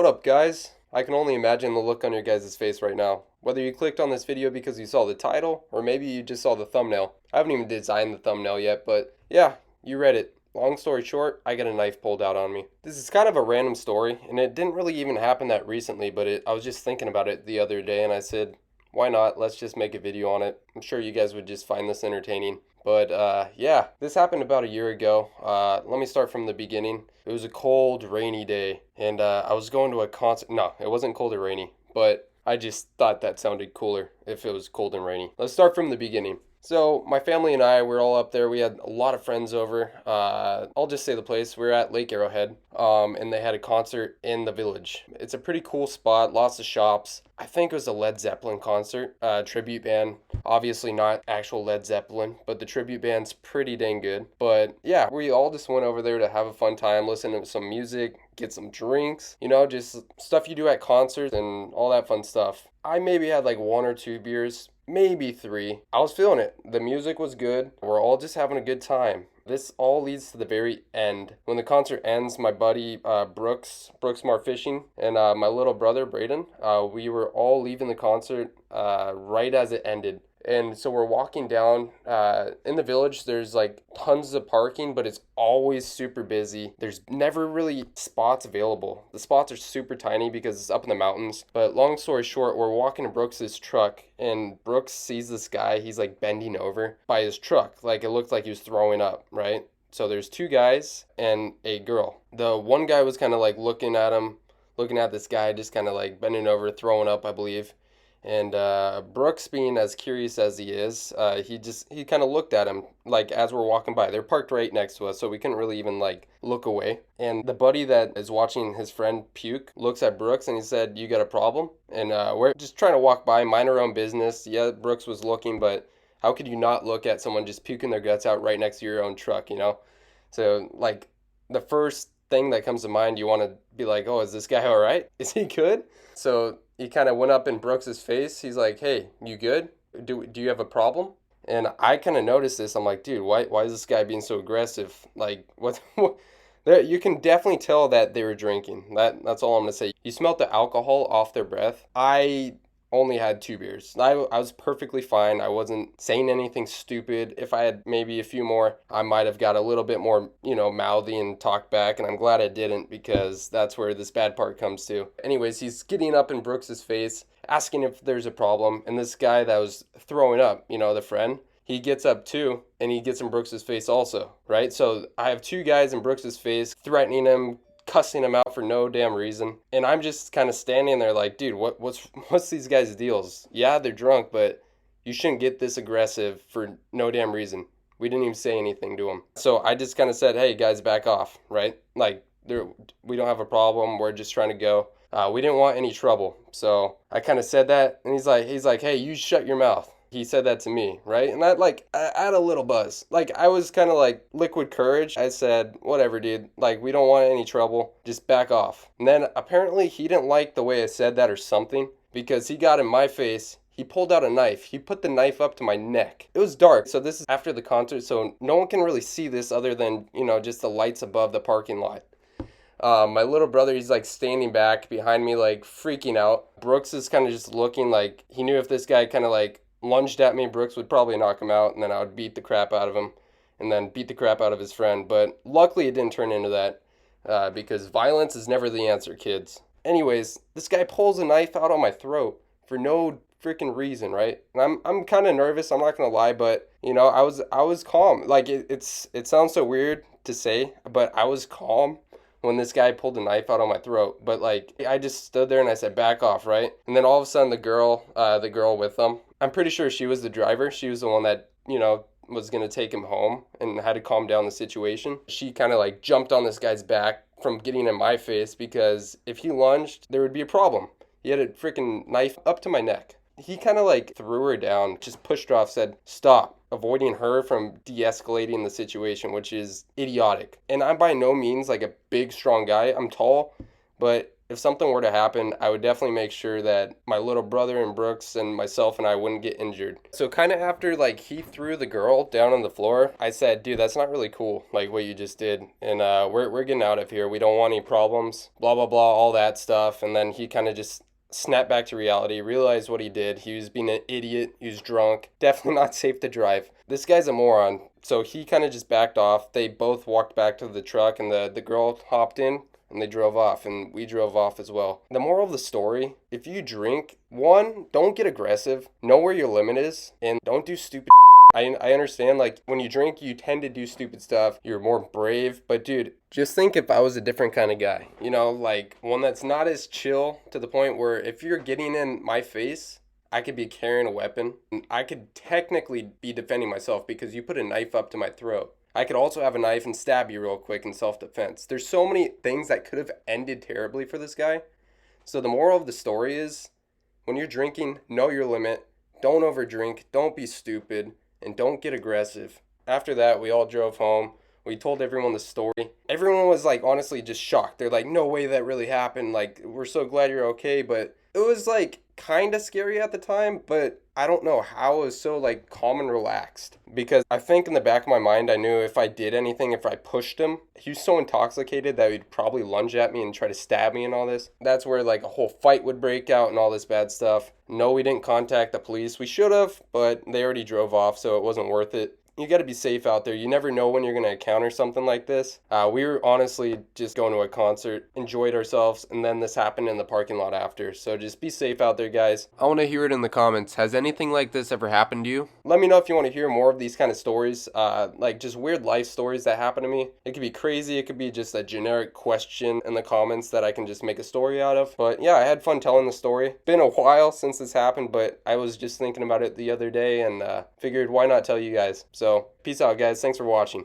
What up, guys? I can only imagine the look on your guys' face right now. Whether you clicked on this video because you saw the title, or maybe you just saw the thumbnail. I haven't even designed the thumbnail yet, but yeah, you read it. Long story short, I got a knife pulled out on me. This is kind of a random story, and it didn't really even happen that recently, but I was just thinking about it the other day, and I said, why not? Let's just make a video on it. I'm sure you guys would just find this entertaining. But yeah, this happened about a year ago. Let me start from the beginning. It was a cold, rainy day, and I was going to a concert. No, it wasn't cold or rainy, but I just thought that sounded cooler if it was cold and rainy. Let's start from the beginning. So my family and I were all up there. We had a lot of friends over. I'll just say the place. We were at Lake Arrowhead, and they had a concert in the village. It's a pretty cool spot. Lots of shops. I think it was a Led Zeppelin concert, tribute band. Obviously not actual Led Zeppelin, but the tribute band's pretty dang good. But yeah, we all just went over there to have a fun time, listen to some music, get some drinks, just stuff you do at concerts and all that fun stuff. I maybe had like one or two beers, maybe three. I was feeling it. The music was good. We're all just having a good time. This all leads to the very end. When the concert ends, my buddy Brooks Marfishing, and my little brother Braden, we were all leaving the concert right as it ended. And so we're walking down in the village. There's like tons of parking, but it's always super busy. There's never really spots available. The spots are super tiny because it's up in the mountains. But long story short, we're walking to Brooks's truck, and Brooks sees this guy. He's like bending over by his truck. Like it looked like he was throwing up, right? So there's two guys and a girl. The one guy was kind of like looking at him, looking at this guy, just kind of like bending over, throwing up, I believe. And Brooks, being as curious as he is, he kind of looked at him like as we're walking by. They're parked right next to us, so we couldn't really even like look away. And the buddy that is watching his friend puke looks at Brooks and he said, "You got a problem?" And we're just trying to walk by, mind our own business. Yeah, Brooks was looking, but how could you not look at someone just puking their guts out right next to your own truck? So like the first thing that comes to mind, you want to be like, "Oh, is this guy all right? Is he good?" So he kind of went up in Brooks's face. He's like, "Hey, you good? Do you have a problem?" And I kind of noticed this. I'm like, "Dude, why is this guy being so aggressive? Like, what?" There, you can definitely tell that they were drinking. That's all I'm gonna say. You smelt the alcohol off their breath. I only had two beers. I was perfectly fine. I wasn't saying anything stupid. If I had maybe a few more, I might have got a little bit more, mouthy and talked back. And I'm glad I didn't, because that's where this bad part comes to. Anyways, he's getting up in Brooks's face, asking if there's a problem. And this guy that was throwing up, the friend, he gets up too, and he gets in Brooks's face also, right? So I have two guys in Brooks's face threatening him, cussing him out for no damn reason. And I'm just kind of standing there like, dude, what's these guys' deals? Yeah, they're drunk, but you shouldn't get this aggressive for no damn reason. We didn't even say anything to him. So I just kind of said, "Hey, guys, back off," right? Like, we don't have a problem. We're just trying to go. We didn't want any trouble. So I kind of said that, and he's like, "Hey, you shut your mouth." He said that to me, right? And I had a little buzz. Like, I was kind of like liquid courage. I said, "Whatever, dude. Like, we don't want any trouble. Just back off." And then apparently he didn't like the way I said that or something, because he got in my face. He pulled out a knife. He put the knife up to my neck. It was dark. So this is after the concert, so no one can really see this other than, just the lights above the parking lot. My little brother, he's like standing back behind me, like freaking out. Brooks is kind of just looking like he knew if this guy kind of like lunged at me, Brooks would probably knock him out, and then I would beat the crap out of him, and then beat the crap out of his friend. But luckily, it didn't turn into that, because violence is never the answer, kids. Anyways, this guy pulls a knife out on my throat for no freaking reason, right? And I'm kind of nervous. I'm not gonna lie, but I was calm. Like it sounds so weird to say, but I was calm when this guy pulled a knife out on my throat. But like, I just stood there and I said, "Back off," right? And then all of a sudden, the girl with them, I'm pretty sure she was the driver. She was the one that, was gonna take him home and had to calm down the situation. She kind of like jumped on this guy's back from getting in my face, because if he lunged, there would be a problem. He had a freaking knife up to my neck. He kind of like threw her down, just pushed her off, said, "Stop," avoiding her from de-escalating the situation, which is idiotic. And I'm by no means like a big, strong guy. I'm tall, but if something were to happen, I would definitely make sure that my little brother and Brooks and myself and I wouldn't get injured. So kind of after like he threw the girl down on the floor, I said, dude, that's not really cool, like what you just did. And we're getting out of here. We don't want any problems, blah, blah, blah, all that stuff. And then he kind of just snapped back to reality, realized what he did. He was being an idiot. He was drunk. Definitely not safe to drive. This guy's a moron. So he kind of just backed off. They both walked back to the truck, and the girl hopped in and they drove off, and we drove off as well. The moral of the story, if you drink, one, don't get aggressive, know where your limit is, and don't do stupid. I understand, like, when you drink, you tend to do stupid stuff. You're more brave. But, dude, just think if I was a different kind of guy. You know, like, one that's not as chill to the point where if you're getting in my face, I could be carrying a weapon. And I could technically be defending myself because you put a knife up to my throat. I could also have a knife and stab you real quick in self-defense. There's so many things that could have ended terribly for this guy. So the moral of the story is, when you're drinking, know your limit. Don't overdrink. Don't be stupid. And don't get aggressive. After that, we all drove home. We told everyone the story. Everyone was like, honestly, just shocked. They're like, no way that really happened. Like, we're so glad you're okay. But it was like kind of scary at the time, but I don't know how it was so like calm and relaxed. Because I think in the back of my mind, I knew if I did anything, if I pushed him, he was so intoxicated that he'd probably lunge at me and try to stab me and all this. That's where like a whole fight would break out and all this bad stuff. No, we didn't contact the police. We should have, but they already drove off, so it wasn't worth it. You got to be safe out there. You never know when you're going to encounter something like this. We were honestly just going to a concert, enjoyed ourselves, and then this happened in the parking lot after. So just be safe out there, guys. I want to hear it in the comments. Has anything like this ever happened to you? Let me know if you want to hear more of these kind of stories, like just weird life stories that happen to me. It could be crazy. It could be just a generic question in the comments that I can just make a story out of. But yeah, I had fun telling the story. Been a while since this happened, but I was just thinking about it the other day and figured why not tell you guys. So peace out, guys. Thanks for watching.